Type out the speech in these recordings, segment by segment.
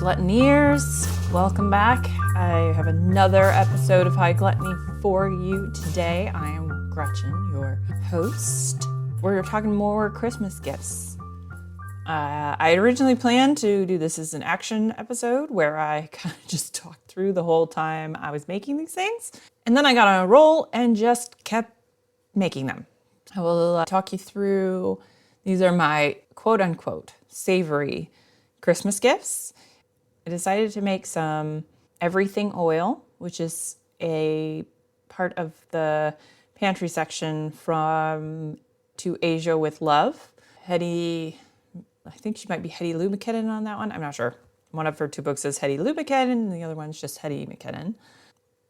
Gluttoneers, welcome back. I have another episode of High Gluttony for you today. I am Gretchen, your host. We're talking more Christmas gifts. I had originally planned to do this as an action episode where I kind of just talked through the whole time I was making these things. And then I got on a roll and just kept making them. I will talk you through, these are my quote unquote savory Christmas gifts. I decided to make some everything oil, which is a part of the pantry section from To Asia with Love. Hetty, I think she might be Hetty Lou McKinnon on that one. I'm not sure. One of her two books is Hetty Lou McKinnon, and the other one's just Hetty McKinnon.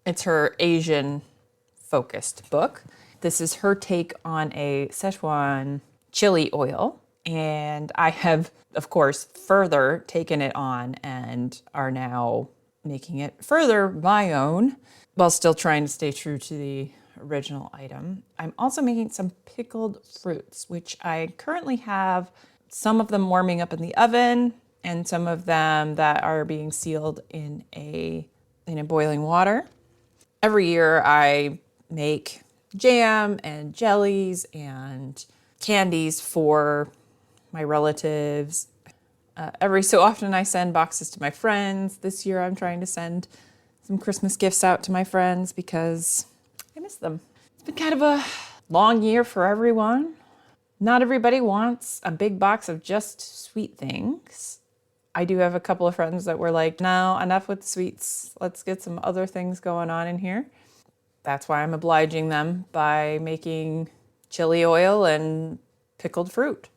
It's her Asian-focused book. This is her take on a Szechuan chili oil. And I have, of course, further taken it on and are now making it further my own while still trying to stay true to the original item. I'm also making some pickled fruits, which I currently have some of them warming up in the oven and some of them that are being sealed in a boiling water. Every year I make jam and jellies and candies for my relatives. Every so often I send boxes to my friends. This year I'm trying to send some Christmas gifts out to my friends because I miss them. It's been kind of a long year for everyone. Not everybody wants a big box of just sweet things. I do have a couple of friends that were like, no, enough with the sweets. Let's get some other things going on in here. That's why I'm obliging them by making chili oil and pickled fruit.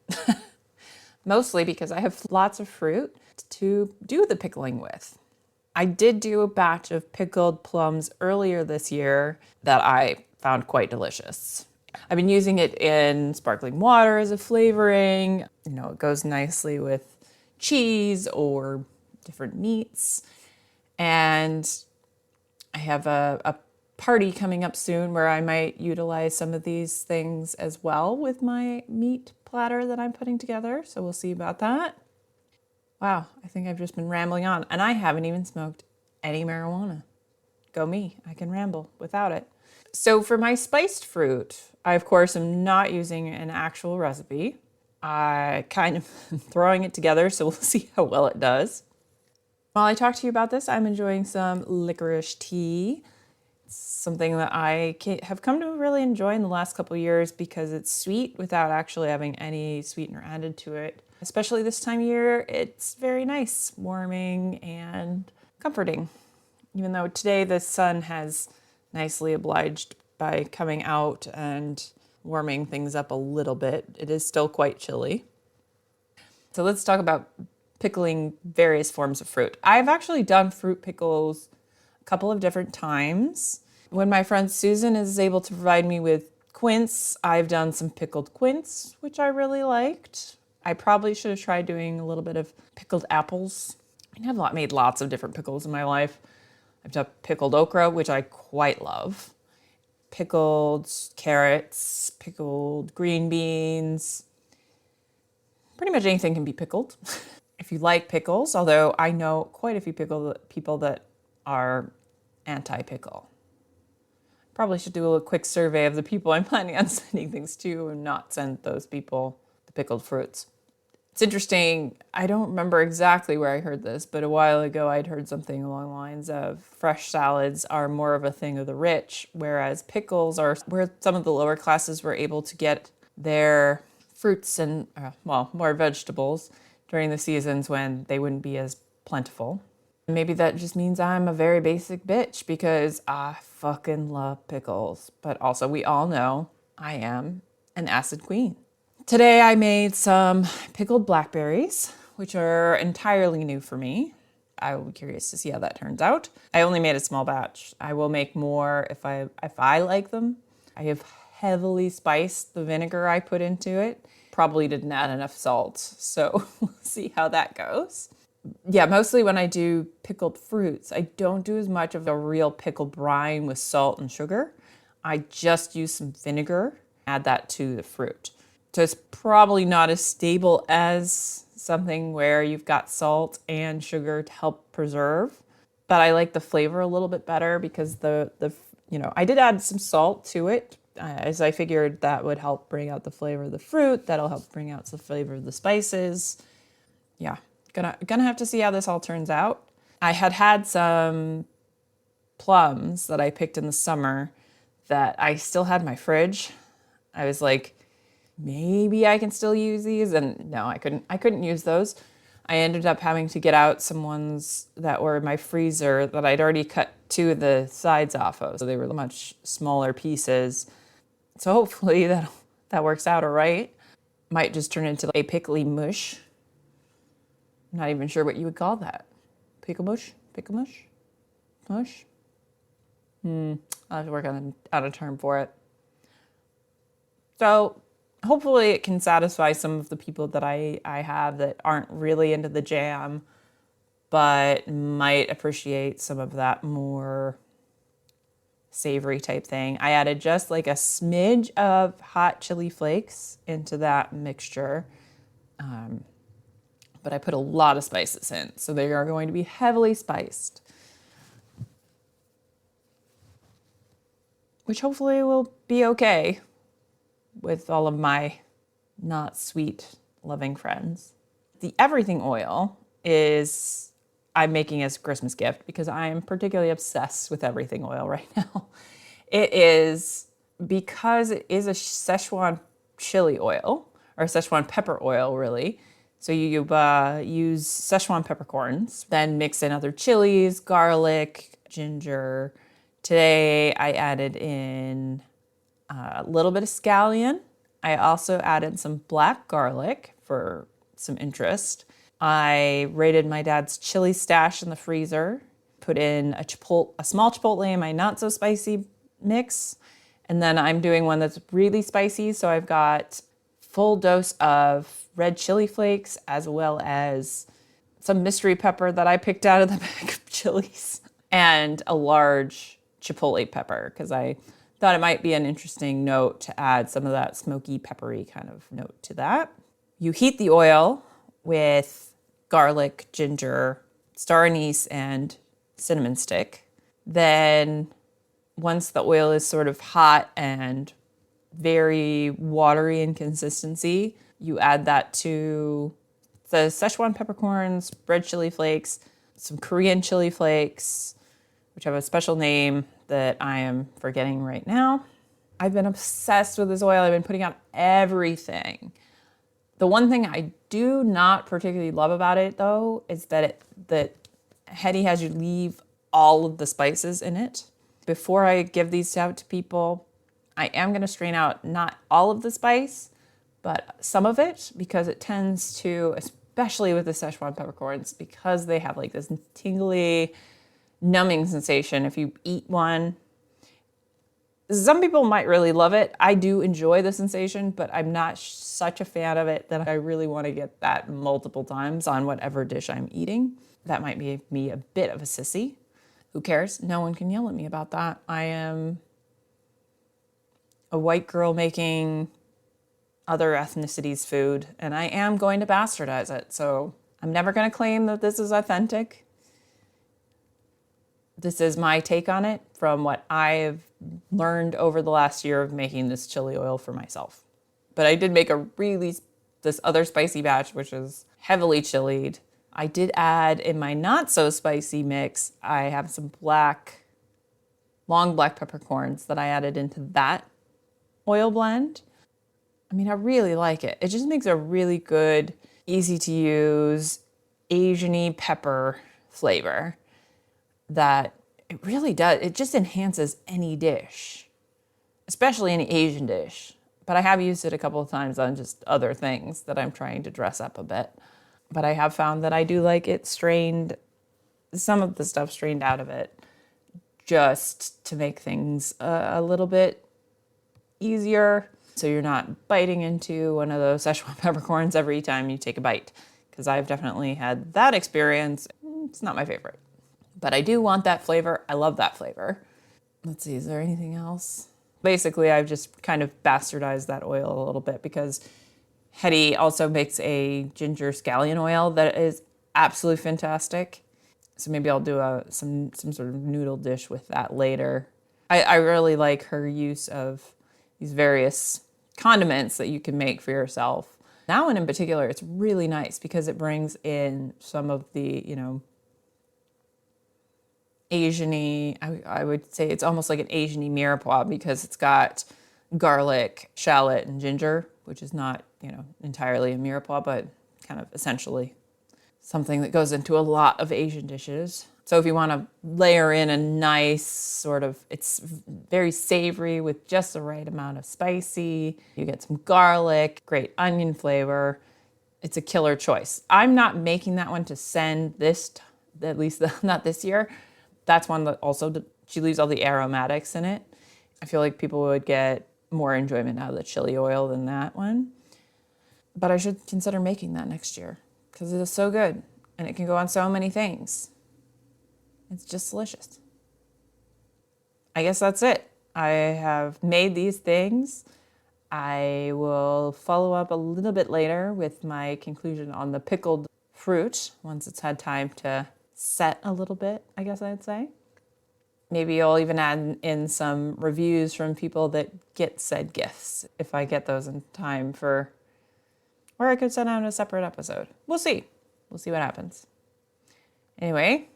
Mostly because I have lots of fruit to do the pickling with. I did do a batch of pickled plums earlier this year that I found quite delicious. I've been using it in sparkling water as a flavoring. You know, it goes nicely with cheese or different meats. And I have a party coming up soon where I might utilize some of these things as well with my meat platter that I'm putting together. So we'll see about that. Wow, I think I've just been rambling on and I haven't even smoked any marijuana. Go me, I can ramble without it. So for my spiced fruit, I of course am not using an actual recipe. I kind of throwing it together, so we'll see how well it does. While I talk to you about this, I'm enjoying some licorice tea. Something that I have come to really enjoy in the last couple of years because it's sweet without actually having any sweetener added to it. Especially this time of year, it's very nice, warming and comforting. Even though today the sun has nicely obliged by coming out and warming things up a little bit, it is still quite chilly. So let's talk about pickling various forms of fruit. I've actually done fruit pickles a couple of different times. When my friend Susan is able to provide me with quince, I've done some pickled quince, which I really liked. I probably should have tried doing a little bit of pickled apples. I've made lots of different pickles in my life. I've done pickled okra, which I quite love. Pickled carrots, pickled green beans. Pretty much anything can be pickled. If you like pickles, although I know quite a few people that are anti-pickle. Probably should do a quick survey of the people I'm planning on sending things to and not send those people the pickled fruits. It's interesting, I don't remember exactly where I heard this, but a while ago I'd heard something along the lines of fresh salads are more of a thing of the rich, whereas pickles are where some of the lower classes were able to get their fruits and, more vegetables during the seasons when they wouldn't be as plentiful. Maybe that just means I'm a very basic bitch because I fucking love pickles. But also we all know I am an acid queen. Today I made some pickled blackberries, which are entirely new for me. I will be curious to see how that turns out. I only made a small batch. I will make more if I like them. I have heavily spiced the vinegar I put into it. Probably didn't add enough salt, so we'll see how that goes. Yeah, mostly when I do pickled fruits, I don't do as much of a real pickle brine with salt and sugar. I just use some vinegar, add that to the fruit. So it's probably not as stable as something where you've got salt and sugar to help preserve. But I like the flavor a little bit better because I did add some salt to it, as I figured that would help bring out the flavor of the fruit. That'll help bring out the flavor of the spices. Yeah, gonna have to see how this all turns out. I had some plums that I picked in the summer that I still had in my fridge. I was like, maybe I can still use these, and no, I couldn't use those. I ended up having to get out some ones that were in my freezer that I'd already cut two of the sides off of, so they were much smaller pieces. So hopefully that works out all right. Might just turn into a pickly mush. I'm not even sure what you would call that. Pickle mush? Pickle mush? Mush? I'll have to work on a term for it. So hopefully it can satisfy some of the people that I have that aren't really into the jam, but might appreciate some of that more savory type thing. I added just like a smidge of hot chili flakes into that mixture, but I put a lot of spices in, so they are going to be heavily spiced, which hopefully will be okay with all of my not sweet loving friends. The everything oil I'm making as a Christmas gift because I am particularly obsessed with everything oil right now. It is because it is a Szechuan chili oil, or Szechuan pepper oil really. So you use Szechuan peppercorns, then mix in other chilies, garlic, ginger. Today I added in a little bit of scallion. I also added some black garlic for some interest. I raided my dad's chili stash in the freezer, put in a small chipotle in my not so spicy mix, and then I'm doing one that's really spicy, so I've got full dose of red chili flakes as well as some mystery pepper that I picked out of the bag of chilies, and a large chipotle pepper because I thought it might be an interesting note to add some of that smoky, peppery kind of note to that. You heat the oil with garlic, ginger, star anise, and cinnamon stick. Then once the oil is sort of hot and very watery in consistency, you add that to the Szechuan peppercorns, red chili flakes, some Korean chili flakes, which have a special name that I am forgetting right now. I've been obsessed with this oil. I've been putting out everything. The one thing I do not particularly love about it, though, is that Hetty has you leave all of the spices in it. Before I give these out to people, I am going to strain out not all of the spice, but some of it, because it tends to, especially with the Szechuan peppercorns, because they have like this tingly, numbing sensation if you eat one. Some people might really love it. I do enjoy the sensation, but I'm not such a fan of it that I really want to get that multiple times on whatever dish I'm eating. That might make me a bit of a sissy. Who cares? No one can yell at me about that. I am a white girl making other ethnicities' food, and I am going to bastardize it. So I'm never going to claim that this is authentic. This is my take on it from what I've learned over the last year of making this chili oil for myself. But I did make this other spicy batch, which is heavily chilied. I did add in my not so spicy mix, I have some long black peppercorns that I added into that oil blend. I mean, I really like it. It just makes a really good, easy to use, Asian-y pepper flavor that it really does. It just enhances any dish, especially any Asian dish. But I have used it a couple of times on just other things that I'm trying to dress up a bit. But I have found that I do like it strained, some of the stuff strained out of it, just to make things a little bit easier. So you're not biting into one of those Szechuan peppercorns every time you take a bite. Because I've definitely had that experience. It's not my favorite. But I do want that flavor. I love that flavor. Let's see, is there anything else? Basically, I've just kind of bastardized that oil a little bit because Hetty also makes a ginger scallion oil that is absolutely fantastic. So maybe I'll do some sort of noodle dish with that later. I really like her use of these various condiments that you can make for yourself. That one in particular, it's really nice because it brings in some of the, Asian-y, I would say it's almost like an Asian-y mirepoix because it's got garlic, shallot, and ginger, which is not, entirely a mirepoix, but kind of essentially something that goes into a lot of Asian dishes. So if you want to layer in a nice sort of, it's very savory with just the right amount of spicy. You get some garlic, great onion flavor. It's a killer choice. I'm not making that one to send this, at least not this year. That's one that also, she leaves all the aromatics in it. I feel like people would get more enjoyment out of the chili oil than that one. But I should consider making that next year because it is so good and it can go on so many things. It's just delicious. I guess that's it. I have made these things. I will follow up a little bit later with my conclusion on the pickled fruit once it's had time to set a little bit, I guess I'd say. Maybe I'll even add in some reviews from people that get said gifts if I get those in time for, or I could send out a separate episode. We'll see. We'll see what happens. Anyway,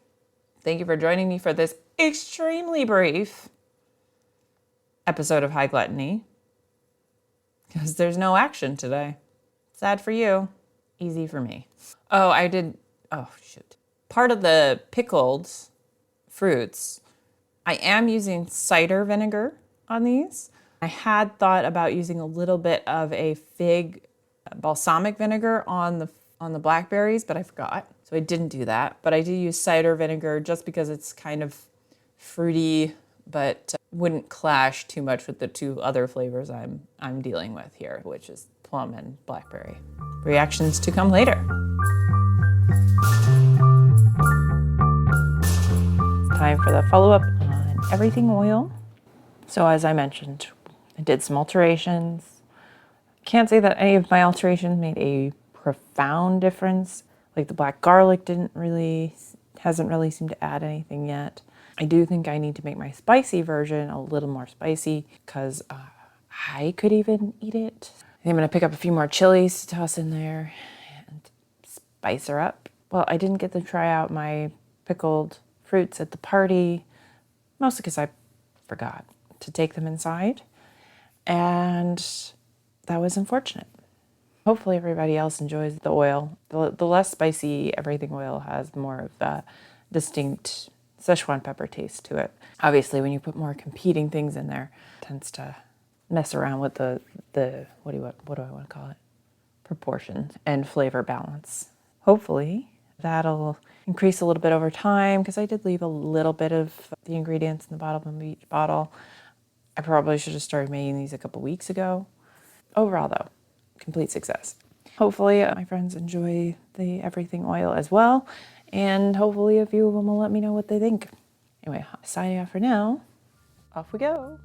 thank you for joining me for this extremely brief episode of High Gluttony because there's no action today. Sad for you. Easy for me. Oh, shoot. Part of the pickled fruits, I am using cider vinegar on these. I had thought about using a little bit of a fig balsamic vinegar on the blackberries, but I forgot. So I didn't do that. But I do use cider vinegar just because it's kind of fruity, but wouldn't clash too much with the two other flavors I'm dealing with here, which is plum and blackberry. Reactions to come later. Time for the follow-up on everything oil. So as I mentioned, I did some alterations. Can't say that any of my alterations made a profound difference. Like the black garlic hasn't really seemed to add anything yet. I do think I need to make my spicy version a little more spicy because I could even eat it. I think I'm gonna pick up a few more chilies to toss in there and spice her up. Well, I didn't get to try out my pickled fruits at the party, mostly because I forgot to take them inside. And that was unfortunate. Hopefully everybody else enjoys the oil. The less spicy everything oil has more of a distinct Szechuan pepper taste to it. Obviously, when you put more competing things in there, it tends to mess around with the what do I want to call it? Proportions and flavor balance. Hopefully that'll increase a little bit over time because I did leave a little bit of the ingredients in the bottom of each bottle. I probably should have started making these a couple weeks ago. Overall though, complete success. Hopefully my friends enjoy the everything oil as well, and hopefully a few of them will let me know what they think. Anyway, signing off for now. Off we go.